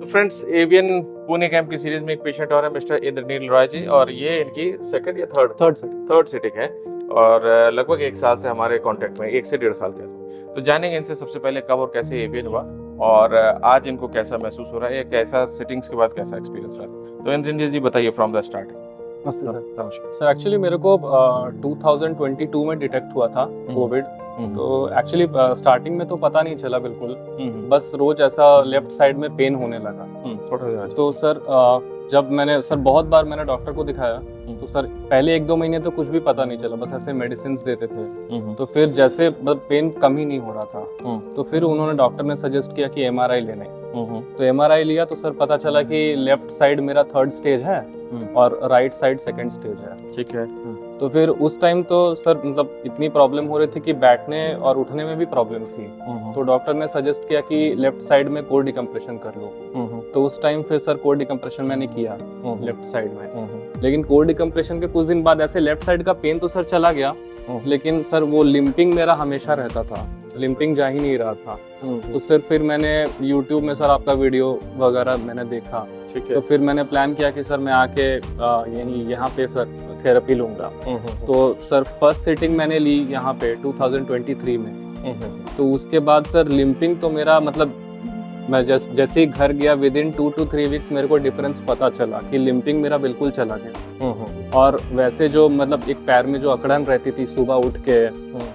Friends, avian Pune camp की series में एक पेशेंट और है, मिस्टर इंद्रनील रॉय जी, और ये इनकी सेकंड या थर्ड सिटिंग है और लगभग 1 साल से हमारे कांटेक्ट में, 1 से 1.5 साल के। तो जानेंगे इनसे सबसे पहले कब और कैसे एवियन हुआ और आज इनको कैसा महसूस हो रहा है, कैसा सिटिंग्स के बाद कैसा एक्सपीरियंस रहा। तो इंद्रनील जी बताइए फ्रॉम द स्टार्ट। नमस्ते सर। नमस्कार सर। एक्चुअली मेरे को 2022 में डिटेक्ट हुआ था कोविड। तो एक्चुअली स्टार्टिंग में तो पता नहीं चला बिल्कुल, बस रोज ऐसा लेफ्ट साइड में पेन होने लगा। तो सर जब मैंने बहुत बार मैंने डॉक्टर को दिखाया, तो सर पहले 1-2 महीने तो कुछ भी पता नहीं चला, बस ऐसे मेडिसिन देते थे। तो फिर जैसे मतलब पेन कम ही नहीं हो रहा था, तो फिर उन्होंने डॉक्टर ने सजेस्ट किया कि MRI लेने। तो MRI लिया तो सर पता चला कि लेफ्ट साइड मेरा 3rd स्टेज है और राइट साइड 2nd स्टेज है। ठीक है। तो फिर उस टाइम तो सर मतलब इतनी प्रॉब्लम हो रही थी कि बैठने और उठने में भी प्रॉब्लम थी। तो डॉक्टर ने सजेस्ट किया कि लेफ्ट साइड में कोर डिकम्प्रेशन कर लो। तो उस टाइम फिर सर कोर डिकम्प्रेशन मैंने किया लेफ्ट साइड में। लेकिन कोर डिकम्प्रेशन के कुछ दिन बाद ऐसे लेफ्ट साइड का पेन तो सर चला गया, लेकिन सर वो लिम्पिंग मेरा हमेशा रहता था, लिम्पिंग जा ही नहीं रहा था। तो सर फिर मैंने YouTube में सर आपका वीडियो वगैरह मैंने देखा। तो फिर मैंने प्लान किया कि सर मैं आके यहाँ पे सर थेरेपी लूंगा। तो सर फर्स्ट सिटिंग मैंने ली यहाँ पे 2023 में। तो उसके बाद सर लिम्पिंग तो मेरा मतलब मैं जैसे ही घर गया विदिन 2 to 3 वीक्स मेरे को डिफरेंस पता चला कि लिम्पिंग मेरा बिल्कुल चला गया। और वैसे जो मतलब एक पैर में जो अकड़न रहती थी सुबह उठ के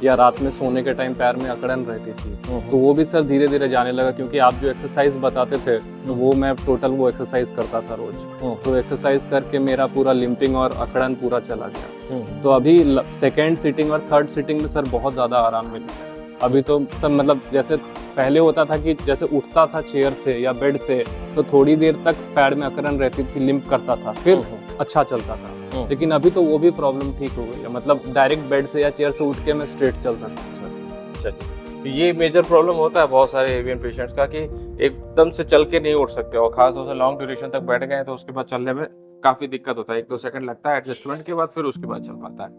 या रात में सोने के टाइम पैर में अकड़न रहती थी, तो वो भी सर धीरे धीरे जाने लगा, क्योंकि आप जो एक्सरसाइज बताते थे तो वो मैं टोटल वो एक्सरसाइज करता था रोज। तो एक्सरसाइज करके मेरा पूरा लिम्पिंग और अकड़न पूरा चला गया। तो अभी 2nd सिटिंग और 3rd सिटिंग में सर बहुत ज्यादा आराम मिला। अभी तो सब मतलब जैसे पहले होता था कि जैसे उठता था चेयर से या बेड से तो थोड़ी देर तक पैर में अकड़न रहती थी, लिम्प करता था, फिर अच्छा चलता था। लेकिन अभी तो वो भी प्रॉब्लम ठीक हो गई है, मतलब डायरेक्ट बेड से या चेयर से उठ के मैं स्ट्रेट चल सकता हूँ सर। अच्छा, ये मेजर प्रॉब्लम होता है बहुत सारे एवियन पेशेंट्स का कि एकदम से चल के नहीं उठ सकते, और खासतौर से लॉन्ग ड्यूरेशन तक बैठ गए तो उसके बाद चलने में काफी दिक्कत होता है। 1-2 सेकंड लगता है एडजस्टमेंट के बाद, फिर उसके बाद चल पाता है।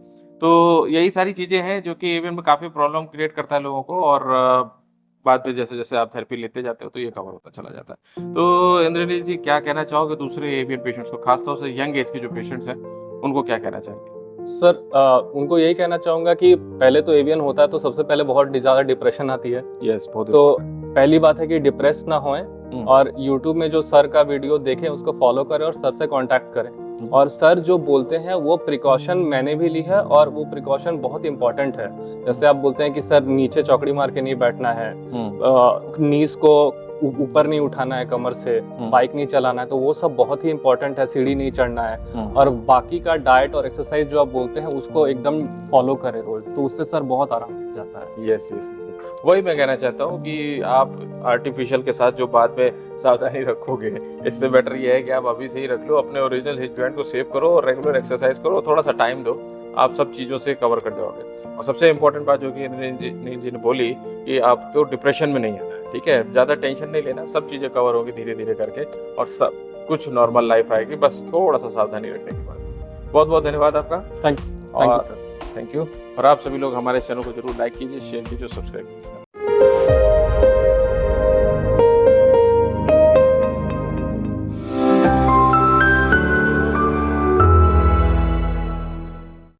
तो यही सारी चीजें हैं जो कि एवियन में काफी प्रॉब्लम क्रिएट करता है लोगों को, और बाद में जैसे जैसे आप थेरेपी लेते जाते हो तो ये कवर होता चला जाता है। तो इंद्रनील जी क्या कहना चाहोगे दूसरे एवियन पेशेंट्स को, खासतौर से यंग एज के जो पेशेंट्स हैं उनको क्या कहना चाहेंगे? सर उनको यही कहना चाहूंगा कि पहले तो एवियन होता है तो सबसे पहले बहुत ज्यादा डिप्रेशन आती है। तो पहली बात है कि डिप्रेस ना होएं और YouTube में जो सर का वीडियो देखें उसको फॉलो करें और सर से कांटेक्ट करें। और सर जो बोलते हैं वो प्रिकॉशन मैंने भी ली है और वो प्रिकॉशन बहुत इंपॉर्टेंट है। जैसे आप बोलते हैं कि सर नीचे चौकड़ी मार के नहीं बैठना है, नीज को ऊपर नहीं उठाना है कमर से, बाइक नहीं चलाना है, तो वो सब बहुत ही इंपॉर्टेंट है, सीढ़ी नहीं चढ़ना है। और बाकी का डाइट और एक्सरसाइज जो आप बोलते हैं उसको एकदम फॉलो करें रोज, तो उससे सर बहुत आराम मिल जाता है। यस, वही मैं कहना चाहता हूँ कि आप आर्टिफिशियल के साथ जो बाद में सावधानी रखोगे, इससे बेटर ये है कि आप अभी से ही रख लो, अपने ओरिजिनल हिप जॉइंट को सेव करो और रेगुलर एक्सरसाइज करो, थोड़ा सा टाइम दो, आप सब चीज़ों से कवर कर जाओगे। और सबसे इम्पोर्टेंट बात जो कि इंद्रनील जी ने बोली कि आपको डिप्रेशन में नहीं आना है, ठीक है, ज़्यादा टेंशन नहीं लेना, सब चीज़ें कवर होंगी धीरे धीरे करके और सब कुछ नॉर्मल लाइफ आएगी, बस थोड़ा सा सावधानी रखने के बाद। बहुत बहुत धन्यवाद आपका। Thank you sir. Thank you. और आप सभी लोग हमारे चैनल को जरूर लाइक कीजिए, शेयर कीजिए, सब्सक्राइब कीजिए।